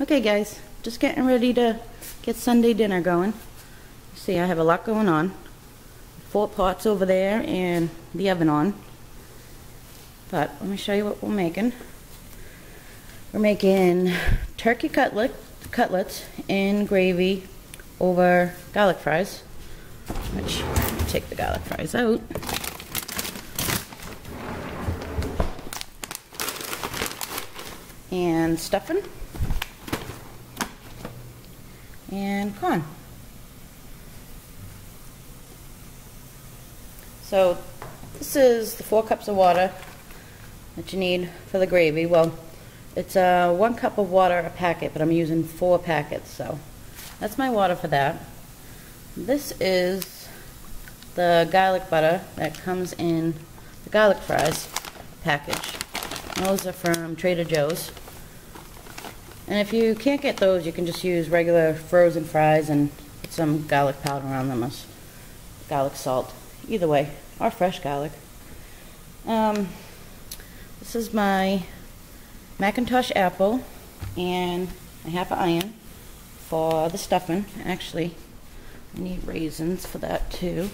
Okay guys, just getting ready to get Sunday dinner going. See, I have a lot going on. 4 pots over there and the oven on. But let me show you what we're making. We're making turkey cutlets in gravy over garlic fries. Which, take the garlic fries out. And stuffing. And corn. So this is the 4 cups of water that you need for the gravy. Well, it's 1 cup of water a packet, but I'm using 4 packets, so that's my water for that. This is the garlic butter that comes in the garlic fries package. Those are from Trader Joe's. And if you can't get those, you can just use regular frozen fries and put some garlic powder on them as garlic salt. Either way, or fresh garlic. This is my Macintosh apple and a half an onion for the stuffing. Actually, I need raisins for that too.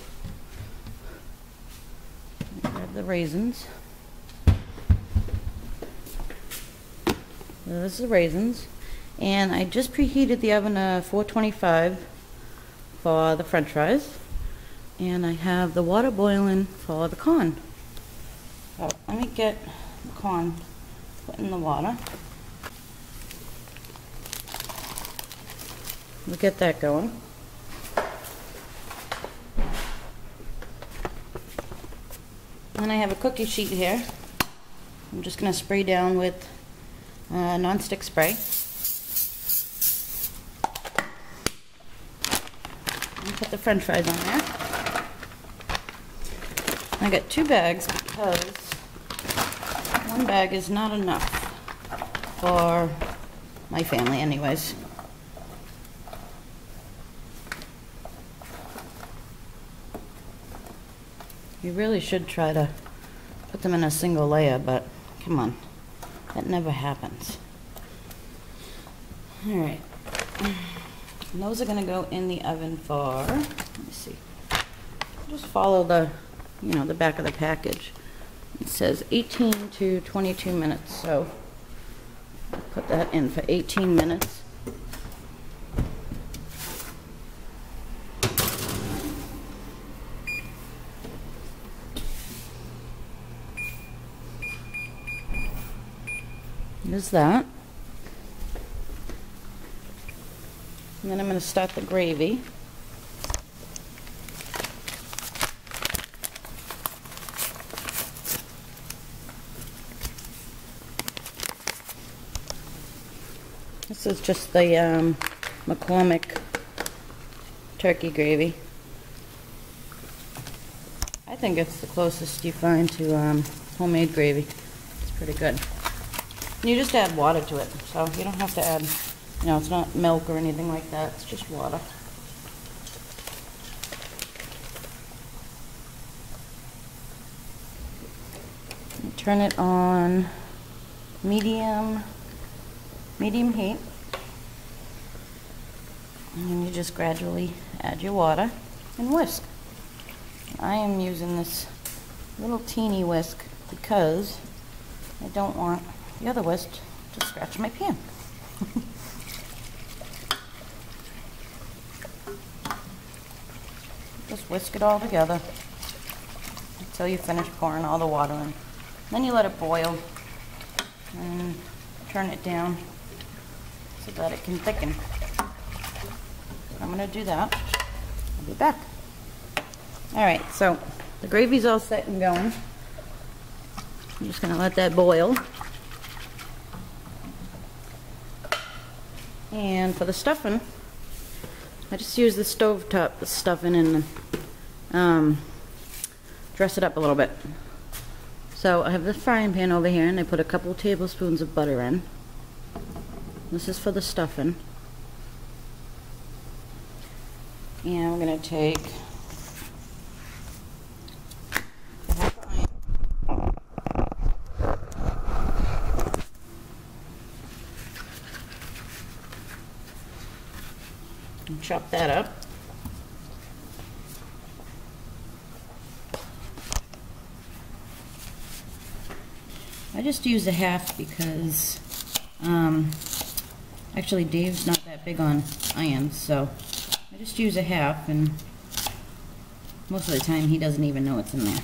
Grab the raisins. This is the raisins, and I just preheated the oven to 425 for the french fries, and I have the water boiling for the corn. So let me get the corn put in the water. We'll get that going. Then I have a cookie sheet here. I'm just going to spray down with non-stick spray. And put the french fries on there. I got 2 bags because 1 bag is not enough for my family anyways. You really should try to put them in a single layer, but come on. That never happens. Alright. And those are going to go in the oven for, let me see. Just follow the, the back of the package. It says 18 to 22 minutes, so I'll put that in for 18 minutes. There's that. And then I'm going to start the gravy. This is just the McCormick turkey gravy. I think it's the closest you find to homemade gravy. It's pretty good. You just add water to it, so you don't have to add, it's not milk or anything like that, it's just water. You turn it on medium heat, and then you just gradually add your water and whisk. I am using this little teeny whisk because I don't want the other whisk to scratch my pan. Just whisk it all together until you finish pouring all the water in. Then you let it boil and turn it down so that it can thicken. I'm going to do that. I'll be back. Alright, so the gravy's all set and going. I'm just going to let that boil. And for the stuffing, I just use the stovetop stuffing and dress it up a little bit. So I have the frying pan over here, and I put a couple tablespoons of butter in. This is for the stuffing. And we're going to take And chop that up. I just use a half because actually Dave's not that big on onions, so I just use a half, and most of the time he doesn't even know it's in there.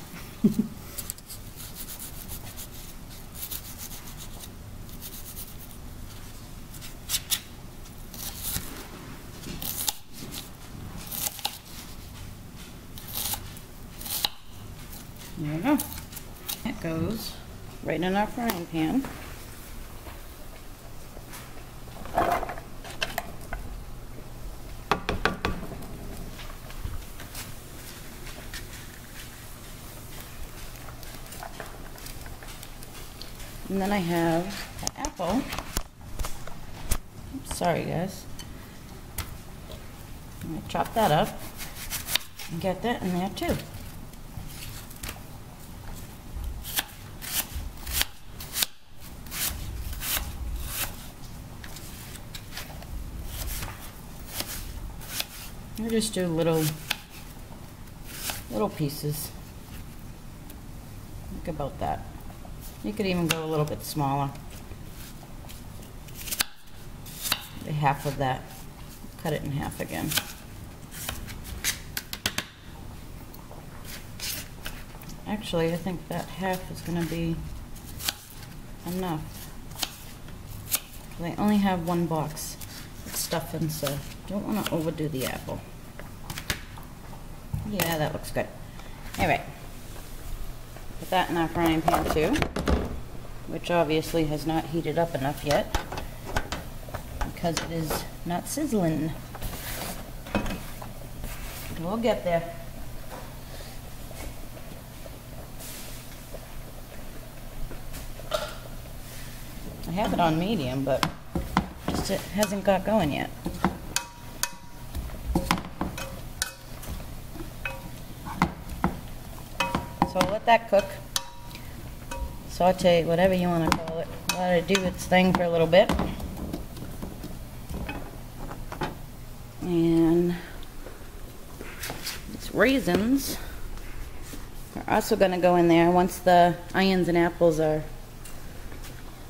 There we go. That goes right in our frying pan. And then I have an apple. Oops, sorry guys. I'm going to chop that up and get that in there too. I just do little pieces, like about that. You could even go a little bit smaller. Half of that. Cut it in half again. Actually, I think that half is going to be enough. I only have one box of stuff in, so don't want to overdo the apple. Yeah, that looks good. Alright. Put that in our frying pan too, which obviously has not heated up enough yet because it is not sizzling. We'll get there. I have it on medium, but just it hasn't got going yet. So I'll let that cook, saute, whatever you want to call it. Let it do its thing for a little bit. And these raisins are also going to go in there once the onions and apples are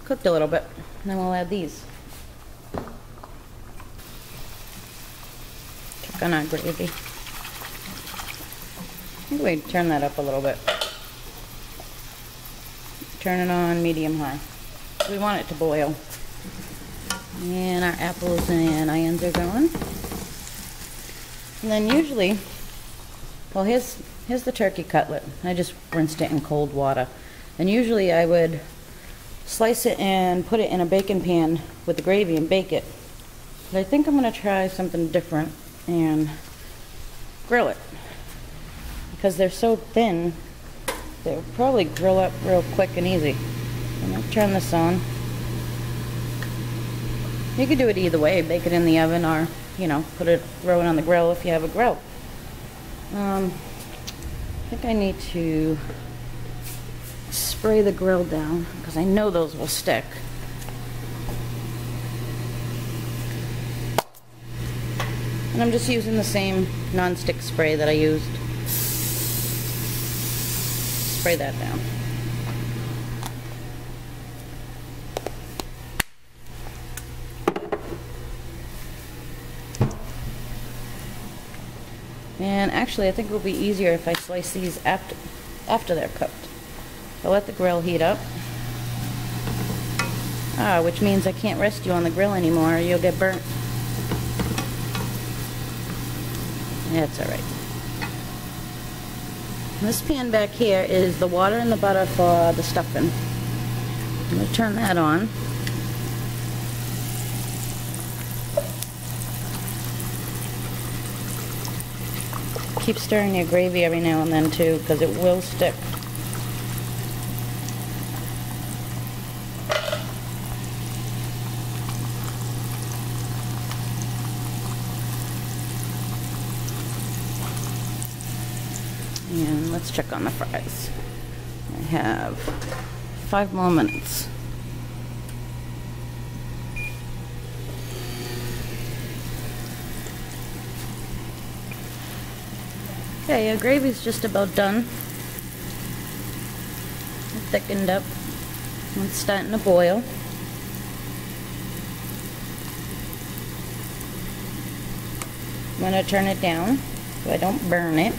cooked a little bit. And then we'll add these. Check on our gravy. I think we turn that up a little bit. Turn it on medium-high. We want it to boil. And our apples and onions are going. And then usually, well, here's the turkey cutlet. I just rinsed it in cold water. And usually I would slice it and put it in a baking pan with the gravy and bake it. But I think I'm going to try something different and grill it. Because they're so thin, they'll probably grill up real quick and easy. I'm going to turn this on. You could do it either way, bake it in the oven or, you know, throw it on the grill if you have a grill. I think I need to spray the grill down because I know those will stick. And I'm just using the same non-stick spray that I used. Spray that down. And actually, I think it will be easier if I slice these after they're cooked. I'll let the grill heat up. Which means I can't rest you on the grill anymore or you'll get burnt. That's alright. This pan back here is the water and the butter for the stuffing. I'm going to turn that on. Keep stirring your gravy every now and then too, because it will stick. And let's check on the fries. I have 5 more minutes. Okay, our gravy's just about done. It thickened up. It's starting to boil. I'm going to turn it down so I don't burn it.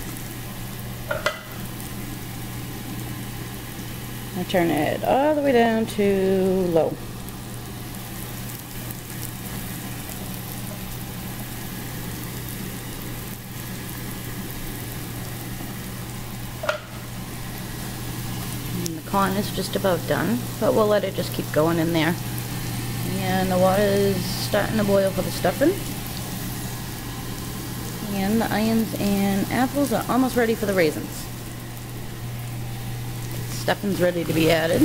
I turn it all the way down to low. Corn is just about done, but we'll let it just keep going in there. And the water is starting to boil for the stuffing. And the onions and apples are almost ready for the raisins. Stuffing's ready to be added.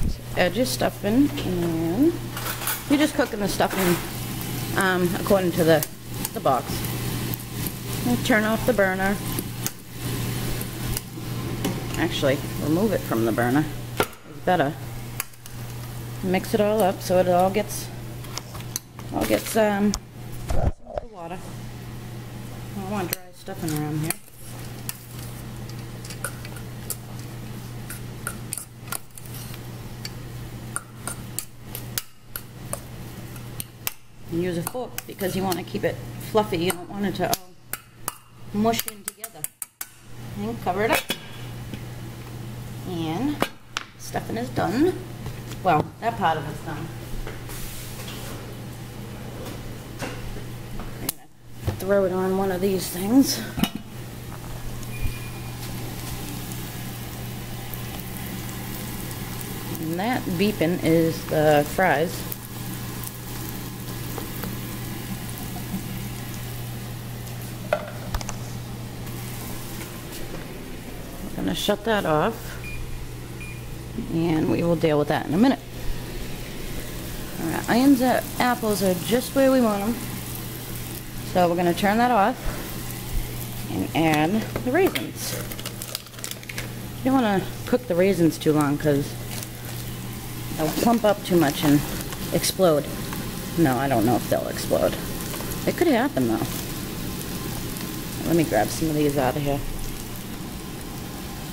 So add your stuffing, and you're just cooking the stuffing according to the box. I'll turn off the burner. Actually, remove it from the burner. It's better. Mix it all up so it all gets the water. I don't want dry stuffing around here. And use a fork because you want to keep it fluffy. You don't want it to mush in together. And cover it up. And stuffing is done. Well, that part of it's done. I'm gonna throw it on one of these things. And that beeping is the fries. I'm going to shut that off, and we will deal with that in a minute. Alright, onions and apples are just where we want them, so we're going to turn that off and add the raisins. You don't want to cook the raisins too long because they'll plump up too much and explode. No, I don't know if they'll explode. It could happen though. Let me grab some of these out of here.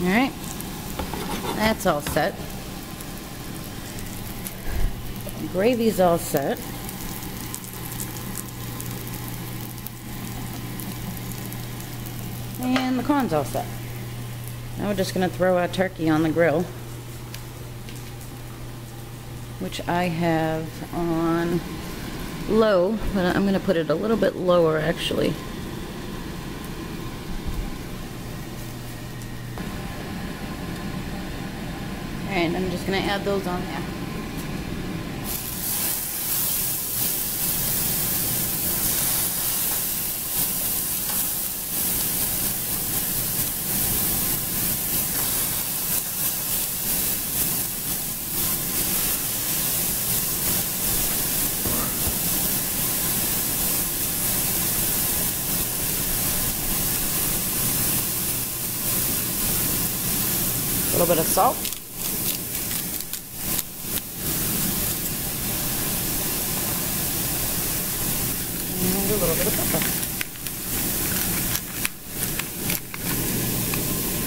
Alright, that's all set. The gravy's all set. And the corn's all set. Now we're just going to throw our turkey on the grill, which I have on low, but I'm going to put it a little bit lower actually. Alright, I'm just going to add those on there. A little bit of salt. And a little bit of pepper.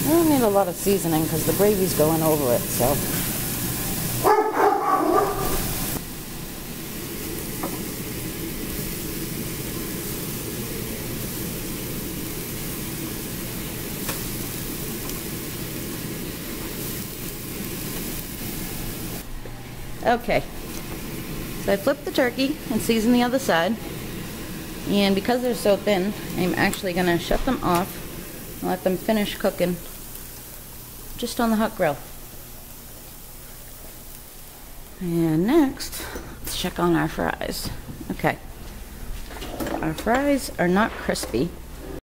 I don't need a lot of seasoning because the gravy's going over it, so. Okay, so I flipped the turkey and seasoned the other side, and because they're so thin, I'm actually going to shut them off and let them finish cooking just on the hot grill. And next, let's check on our fries. Okay, our fries are not crispy,